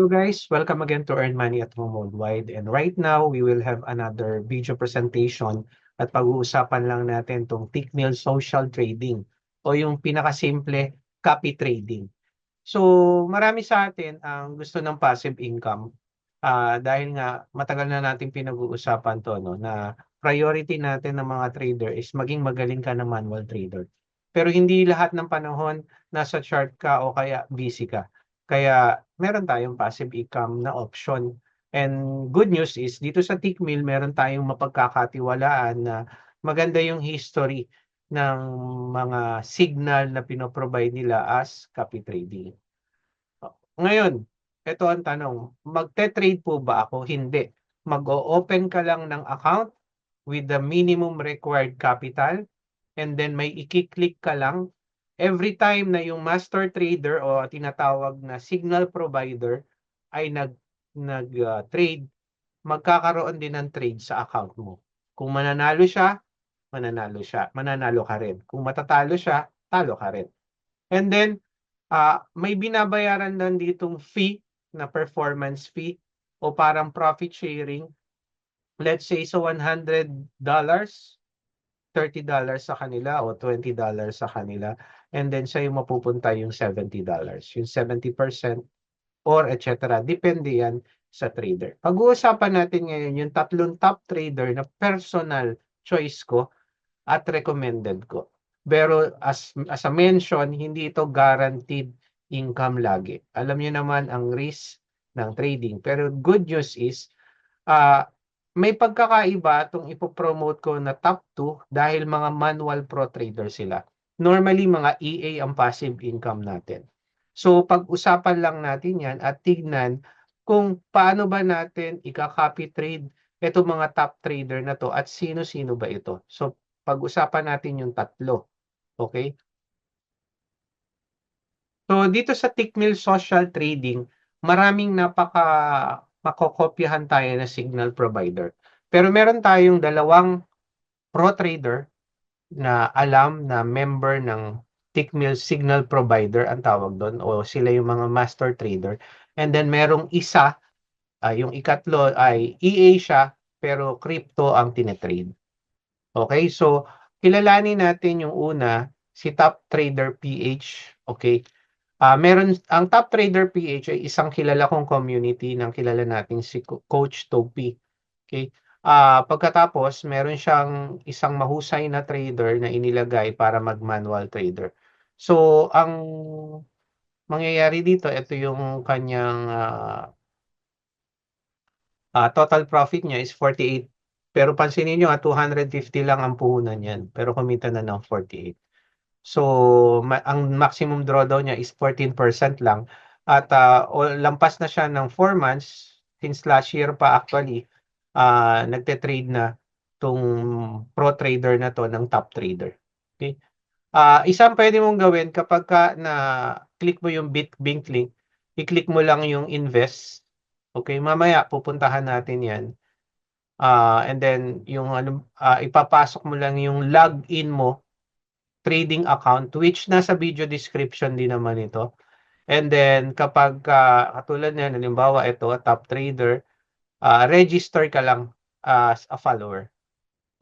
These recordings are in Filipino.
Hello guys, welcome again to Earn Money at Home Worldwide. And right now, we will have another video presentation at pag-uusapan lang natin tong Tickmill Social Trading o yung pinakasimple copy trading. So, marami sa atin ang gusto ng passive income dahil nga matagal na natin pinag-uusapan to no, na priority natin ng mga trader is maging magaling ka na manual trader. Pero hindi lahat ng panahon nasa chart ka o kaya busy ka. Kaya meron tayong passive income na option. And good news is dito sa Tickmill meron tayong mapagkakatiwalaan na maganda yung history ng mga signal na pinoprovide nila as copy trading. Ngayon, ito ang tanong, magte-trade po ba ako? Hindi. Mag-o-open ka lang ng account with the minimum required capital and then may i-click ka lang. Every time na yung master trader o tinatawag na signal provider ay nag-trade, magkakaroon din ng trade sa account mo. Kung mananalo siya, mananalo ka rin. Kung matatalo siya, talo ka rin. And then, may binabayaran lang ditong fee na performance fee o parang profit sharing. Let's say sa $100, $30 sa kanila o $20 sa kanila. And then sa'yo mapupunta yung $70. Yung 70% or etc. Depende yan sa trader. Pag-uusapan natin ngayon yung tatlong top trader na personal choice ko at recommended ko. Pero as a mention, hindi ito guaranteed income lagi. Alam niyo naman ang risk ng trading. Pero good news is, may pagkakaiba itong ipopromote ko na top 2 dahil mga manual pro trader sila. Normally, mga EA ang passive income natin. So, pag-usapan lang natin yan at tignan kung paano ba natin ika-copy trade itong mga top trader na to at sino-sino ba ito. So, pag-usapan natin yung tatlo. Okay? So, dito sa Tickmill Social Trading, maraming makokopyahan tayo na signal provider. Pero meron tayong dalawang pro trader na alam na member ng Tickmill Signal Provider ang tawag doon o sila yung mga master trader. And then merong isa, yung ikatlo ay EA siya pero crypto ang tinetrade. Okay, so kilalanin natin yung una, si Top Trader PH. Okay, meron ang Top Trader PH ay isang kilala kong community ng kilala natin si Coach Topi. Okay, pagkatapos meron siyang isang mahusay na trader na inilagay para mag-manual trader. So ang mangyayari dito, ito yung kanyang total profit niya is 48. Pero pansinin nyo, 250 lang ang puhunan niyan. Pero kumita na ng 48. So, ang maximum drawdown niya is 14% lang. At lampas na siya ng 4 months, since last year pa actually, nagte-trade na tong pro trader na to ng top trader. Okay? Isang pwede mong gawin kapag click mo yung Bitbink link, i-click mo lang yung invest. Okay, mamaya pupuntahan natin yan. And then yung ipapasok mo lang yung login mo trading account which nasa video description din naman ito. And then kapag katulad niyan, halimbawa ito top trader, register ka lang as a follower.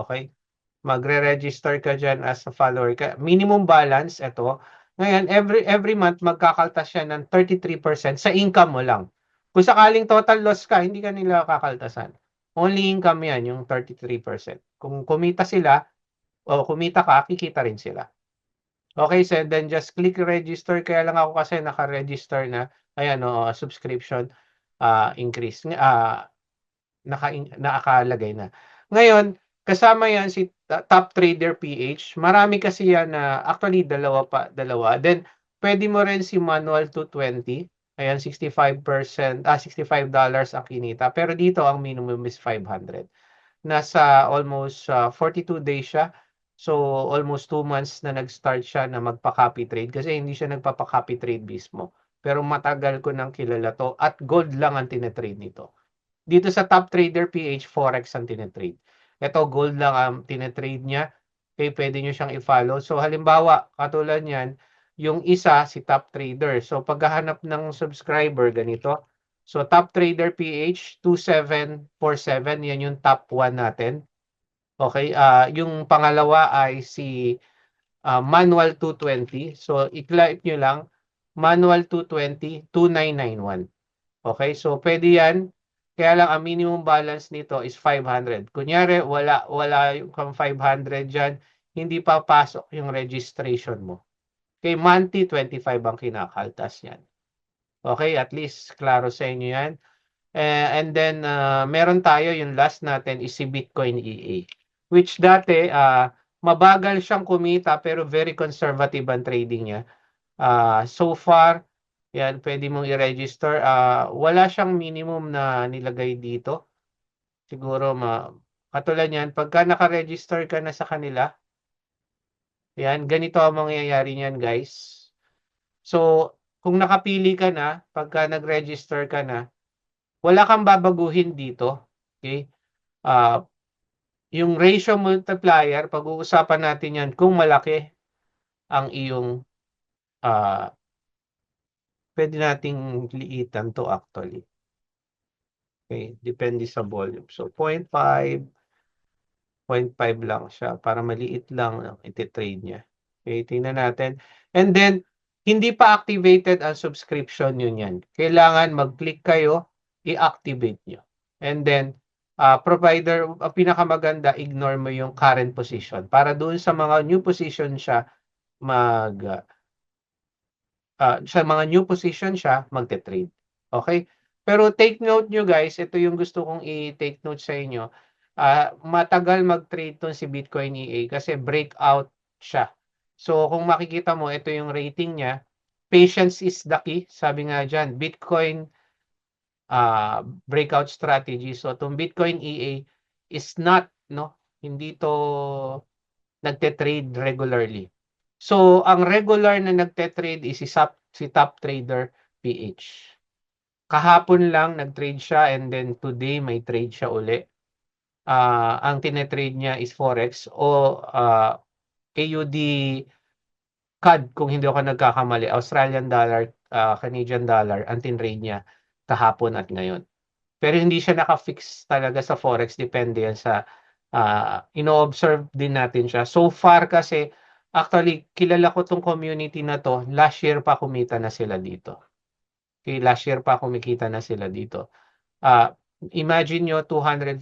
Okay? Magre-register ka diyan as a follower. Minimum balance ito. Ngayon every month magkakaltas siya ng 33% sa income mo lang. Kung sakaling total loss ka, hindi ka nila kakaltasan. Only income yan, yung 33%. Kung kumita sila, o kumita ka, kikita rin sila. Okay, so then just click register. Kaya lang ako kasi naka-register na. Ayan, subscription increase. Nakalagay na. Ngayon, kasama yan si Top Trader PH. Marami kasi yan na, actually dalawa. Then, pwede mo rin si Manual 220. Ayan, 65%, $65 ang kinita. Pero dito, ang minimum is 500. Nasa almost 42 days siya. So, almost 2 months na nag-start siya na magpa-copy trade kasi hindi siya nagpapa-copy trade mismo. Pero matagal ko nang kilala to at gold lang ang tinetrade nito. Dito sa Top Trader PH, Forex ang tinetrade. Ito, gold lang ang tinetrade niya. Okay, pwede nyo siyang i-follow. So, halimbawa, katulad niyan, yung isa, si Top Trader. So, paghahanap ng subscriber, ganito. So top trader PH 2747, yan yung top 1 natin. Okay, yung pangalawa ay si manual 220. So i-click nyo lang manual 220 2991. Okay, so pwede yan. Kaya lang ang minimum balance nito is 500. Kunyari wala yung 500 diyan, hindi pa pasok yung registration mo. Okay, monthly 25 ang kinakaltas niyan. Okay, at least klaro sa inyo yan. And then meron tayo yung last natin is si Bitcoin EA. Which dati mabagal siyang kumita pero very conservative ang trading niya. So far, yan, pwede mong i-register. Wala siyang minimum na nilagay dito. Siguro katulad yan, pagka naka-register ka na sa kanila, yan, ganito ang mangyayari niyan, guys. So, kung nakapili ka na, pagka nag-register ka na, wala kang babaguhin dito. Okay? Yung ratio multiplier, pag-uusapan natin yan kung malaki ang iyong pwede nating liitan to actually. Okay, depende sa volume. So 0.5 lang siya para maliit lang ang iti-trade niya. Okay, tingnan natin. And then hindi pa activated ang subscription yun yan. Kailangan mag-click kayo, i-activate nyo. And then provider, ang pinakamaganda, ignore mo yung current position. Para doon sa mga new position siya, sa mga new position siya, magte-trade. Okay? Pero take note nyo guys, ito yung gusto kong i-take note sa inyo. Matagal mag-trade tong si Bitcoin EA kasi breakout siya. So kung makikita mo, ito yung rating niya. Patience is the key. Sabi nga dyan, Bitcoin breakout strategy. So itong Bitcoin EA is not, hindi to nagte-trade regularly. So, ang regular na nagte-trade is si Top Trader PH. Kahapon lang nag-trade siya and then today may trade siya uli. Ang tinetrade niya is Forex o AUD CAD kung hindi ako nagkakamali. Australian dollar, Canadian dollar ang tinrade niya kahapon at ngayon. Pero hindi siya naka-fix talaga sa Forex. Depende yan sa ino-observe din natin siya. So far kasi, actually, kilala ko tong community na to. Last year pa kumita na sila dito. Okay, last year pa kumikita na sila dito. Imagine nyo, $250,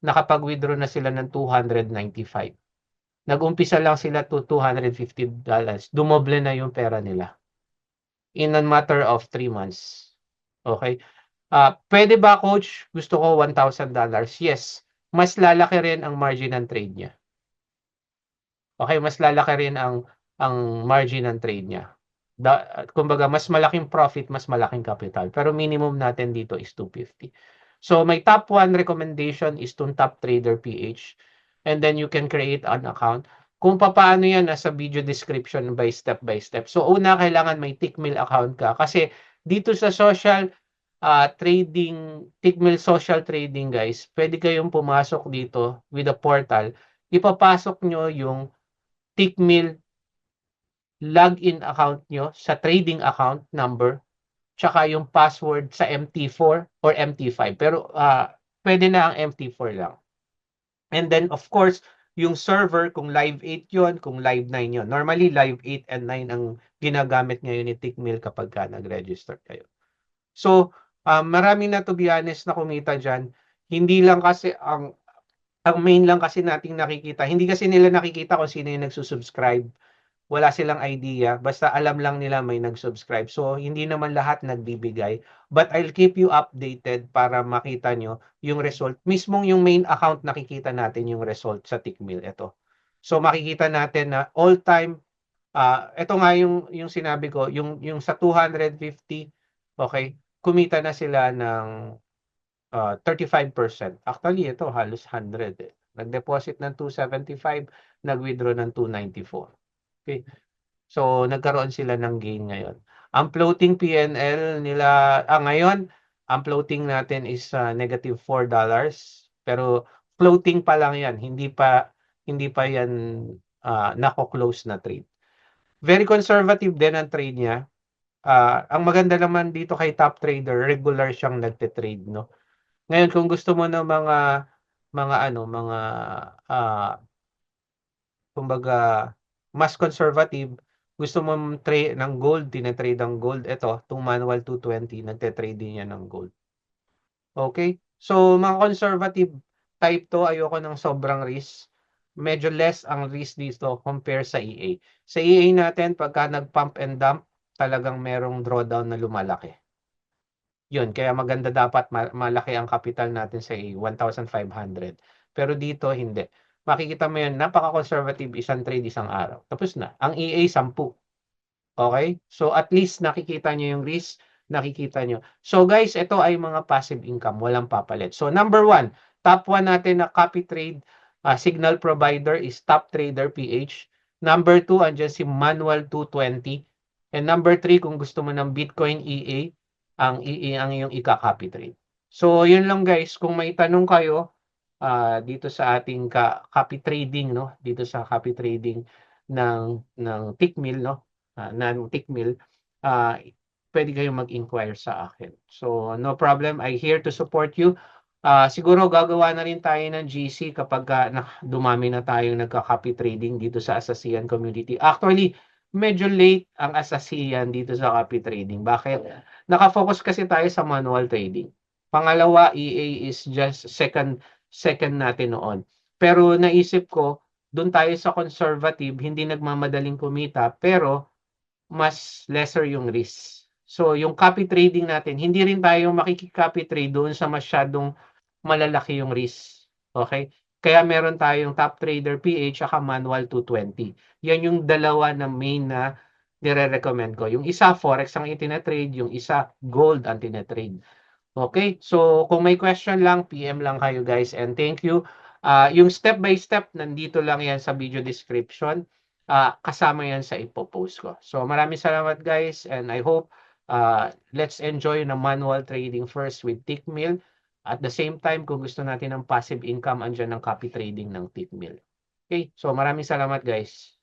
nakapag-withdraw na sila ng $295. Nag-umpisa lang sila to $250. Dumoble na yung pera nila. In a matter of 3 months. Okay? Pwede ba coach? Gusto ko $1,000. Yes. Mas lalaki rin ang margin ng trade niya. Okay, mas lalaki rin ang margin ng trade niya. Kumbaga, mas malaking profit, mas malaking capital. Pero minimum natin dito is 250. So, my top 1 recommendation is to Top Trader PH. And then you can create an account. Kung paano yan, nasa video description by step. So, una, kailangan may Tickmill account ka. Kasi dito sa social trading, Tickmill social trading guys, pwede kayong pumasok dito with a portal. Ipapasok nyo yung Tickmill login account nyo sa trading account number tsaka yung password sa MT4 or MT5. Pero pwede na ang MT4 lang. And then of course, yung server, kung live 8 yon, kung live 9 yon. Normally, live 8 and 9 ang ginagamit ngayon ni Tickmill kapag nag-register kayo. So, marami na to be honest na kumita dyan. Hindi lang kasi ang main lang kasi nating nakikita. Hindi kasi nila nakikita kung sino yung nagsusubscribe. Wala silang idea. Basta alam lang nila may nag-subscribe. So, hindi naman lahat nagbibigay. But I'll keep you updated para makita nyo yung result. Mismong yung main account nakikita natin yung result sa Tickmill. Ito. So, makikita natin na all-time, ito nga yung sinabi ko, yung sa 250, okay, kumita na sila ng 35%. Actually, ito halos 100 eh. Nag-deposit ng 275, nag-withdraw ng 294. Okay. So, nagkaroon sila ng gain ngayon. Ang floating PNL nila, ngayon, ang floating natin is negative $4. Pero floating pa lang yan. Hindi pa yan nako-close na trade. Very conservative din ang trade niya. Ang maganda naman dito kay top trader, regular siyang nagte-trade, no? Ngayon kung gusto mo ng mga ano, ah, kumbaga mas conservative, gusto mong ng gold, tine-trade ang gold, eto, 'tong Manual 220 nagte-trade din yan ng gold. Okay? So, mga conservative type 'to, ayoko ng sobrang risk. Medyo less ang risk dito compare sa EA. Sa EA natin pagka nag-pump and dump, talagang merong drawdown na lumalaki. Yun, kaya maganda dapat malaki ang capital natin sa EA, 1,500. Pero dito hindi. Makikita mo yan, napaka-conservative, isang trade, isang araw. Tapos na. Ang EA, 10. Okay? So at least nakikita nyo yung risk, nakikita nyo. So guys, ito ay mga passive income, walang papalit. So number 1, top 1 natin na copy trade signal provider is Top Trader PH. Number 2, andyan si Manual 220. And number 3, kung gusto mo ng Bitcoin EA, ang EA ang iyong ika-copy trade. So yun lang guys, kung may tanong kayo, dito sa ating copy trading, no, dito sa copy trading ng Tickmill, no, ng Tickmill, pwede kayong mag-inquire sa akin. So no problem, I here to support you. Siguro gagawa na rin tayo ng GC kapag dumami na tayong nagka-copy trading dito sa Asasian community. Actually, medyo late ang Asasian dito sa copy trading. Bakit? Naka-focus kasi tayo sa manual trading. Pangalawa, EA is just second natin noon. Pero naisip ko, doon tayo sa conservative, hindi nagmamadaling kumita, pero mas lesser yung risk. So, yung copy trading natin, hindi rin tayo makikicopy trade doon sa masyadong malalaki yung risk. Okay? Kaya meron tayong Top Trader PH at Manual 220. Yan yung dalawa na main na nire-recommend ko. Yung isa, Forex ang itinatrade. Yung isa, Gold ang tinatrade. Okay? So, kung may question lang, PM lang kayo guys. And thank you. Yung step by step, nandito lang yan sa video description. Kasama yan sa ipopost ko. So, maraming salamat guys. And I hope let's enjoy na manual trading first with Tickmill. At the same time, kung gusto natin ng passive income, andyan ng copy trading ng Tickmill. Okay? So, maraming salamat guys.